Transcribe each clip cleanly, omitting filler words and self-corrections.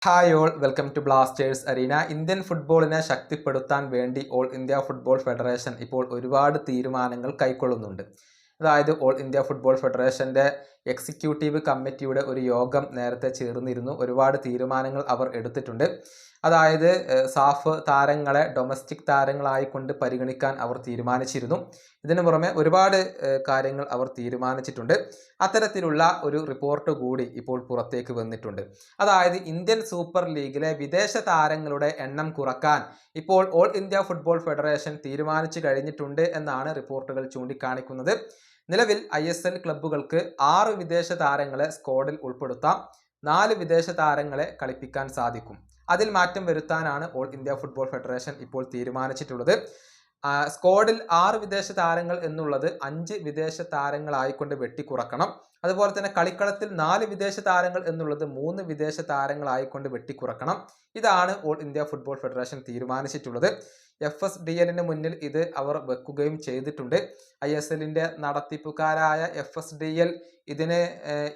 Hi all, welcome to Blasters Arena. Indian ഫുട്ബോളിനെ ശക്തിപ്പെടുത്താൻ വേണ്ടി ഓൾ ഇന്ത്യ ഫുട്ബോൾ ഫെഡറേഷൻ ഇപ്പോൾ ഒരുപാട് തീരുമാനങ്ങൾ കൈക്കൊള്ളുന്നുണ്ട്. അതായത് ഓൾ ഇന്ത്യ ഫുട്ബോൾ ഫെഡറേഷൻ്റെ എക്സിക്യൂട്ടീവ് കമ്മിറ്റിയുടെ ഒരു യോഗം നേരത്തെ ചേർന്നിരുന്നു. ഒരുപാട് തീരുമാനങ്ങൾ അവർ എടുത്തിട്ടുണ്ട്. അതായത് സാഫ് താരങ്ങളെ ഡൊമസ്റ്റിക് താരങ്ങളായിക്കൊണ്ട് പരിഗണിക്കാൻ അവർ തീരുമാനിച്ചിരുന്നു. ഇതിനു പുറമെ ഒരുപാട് കാര്യങ്ങൾ അവർ തീരുമാനിച്ചിട്ടുണ്ട്. അത്തരത്തിലുള്ള ഒരു റിപ്പോർട്ട് കൂടി ഇപ്പോൾ പുറത്തേക്ക് വന്നിട്ടുണ്ട്. അതായത് ഇന്ത്യൻ സൂപ്പർ ലീഗിലെ വിദേശ താരങ്ങളുടെ എണ്ണം കുറക്കാൻ ഇപ്പോൾ ഓൾ ഇന്ത്യ ഫുട്ബോൾ ഫെഡറേഷൻ തീരുമാനിച്ചു കഴിഞ്ഞിട്ടുണ്ട് എന്നാണ് റിപ്പോർട്ടുകൾ ചൂണ്ടിക്കാണിക്കുന്നത്. നിലവിൽ ISL ക്ലബ്ബുകൾക്ക് 6 വിദേശ താരങ്ങളെ സ്ക്വാഡിൽ ഉൾപ്പെടുത്താം. 4 വിദേശ താരങ്ങളെ കളിപ്പിക്കാൻ സാധിക്കും. അതിൽ മാറ്റം വരുത്താനാണ് ഓൾ ഇന്ത്യ ഫുട്ബോൾ ഫെഡറേഷൻ ഇപ്പോൾ തീരുമാനിച്ചിട്ടുള്ളത്. സ്ക്വാഡിൽ 6 വിദേശ താരങ്ങൾ എന്നുള്ളത് 5 വിദേശ താരങ്ങളായിക്കൊണ്ട് വെട്ടിക്കുറക്കണം. അതുപോലെ തന്നെ കളിക്കളത്തിൽ 4 വിദേശ താരങ്ങൾ എന്നുള്ളത് 3 വിദേശ താരങ്ങളായിക്കൊണ്ട് വെട്ടിക്കുറക്കണം. ഇതാണ് ഓൾ ഇന്ത്യ ഫുട്ബോൾ ഫെഡറേഷൻ തീരുമാനിച്ചിട്ടുള്ളത്. FSDLന് മുന്നിൽ ഇത് അവർ വെക്കുകയും ചെയ്തിട്ടുണ്ട്. ISLന്റെ നടത്തിപ്പുകാരായ FSDL ഇതിന്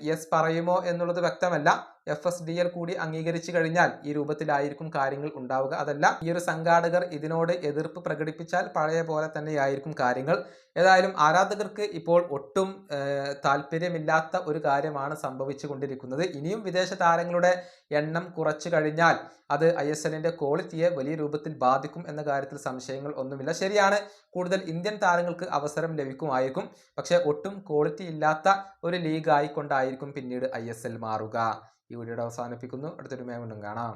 യെസ് പറയുമോ എന്നുള്ളത് വ്യക്തമല്ല. FSDL കൂടി അംഗീകരിച്ചു കഴിഞ്ഞാൽ ഈ രൂപത്തിലായിരിക്കും കാര്യങ്ങൾ ഉണ്ടാവുക. അതല്ല, ഈ ഒരു സംഘാടകർ ഇതിനോട് എതിർപ്പ് പ്രകടിപ്പിച്ചാൽ പഴയ പോലെ തന്നെയായിരിക്കും കാര്യങ്ങൾ. ഏതായാലും ആരാധകർക്ക് ഇപ്പോൾ ഒട്ടും താല്പര്യമില്ലാത്ത ഒരു കാര്യമാണ് സംഭവിച്ചു കൊണ്ടിരിക്കുന്നത്. ഇനിയും വിദേശ താരങ്ങളുടെ എണ്ണം കുറച്ചു കഴിഞ്ഞാൽ അത് ISLന്റെ ക്വാളിറ്റിയെ വലിയ രൂപത്തിൽ ബാധിക്കും എന്ന കാര്യത്തിൽ സംശയങ്ങൾ ഒന്നുമില്ല. ശരിയാണ്, കൂടുതൽ ഇന്ത്യൻ താരങ്ങൾക്ക് അവസരം ലഭിക്കുമായിരിക്കും. പക്ഷേ ഒട്ടും ക്വാളിറ്റി ഇല്ലാത്ത ഒരു ലീഗ് ആയിക്കൊണ്ടായിരിക്കും പിന്നീട് ISL മാറുക. ഈ വീഡിയോ അവസാനിപ്പിക്കുന്നു. അടുത്തൊരു വീണ്ടും കാണാം.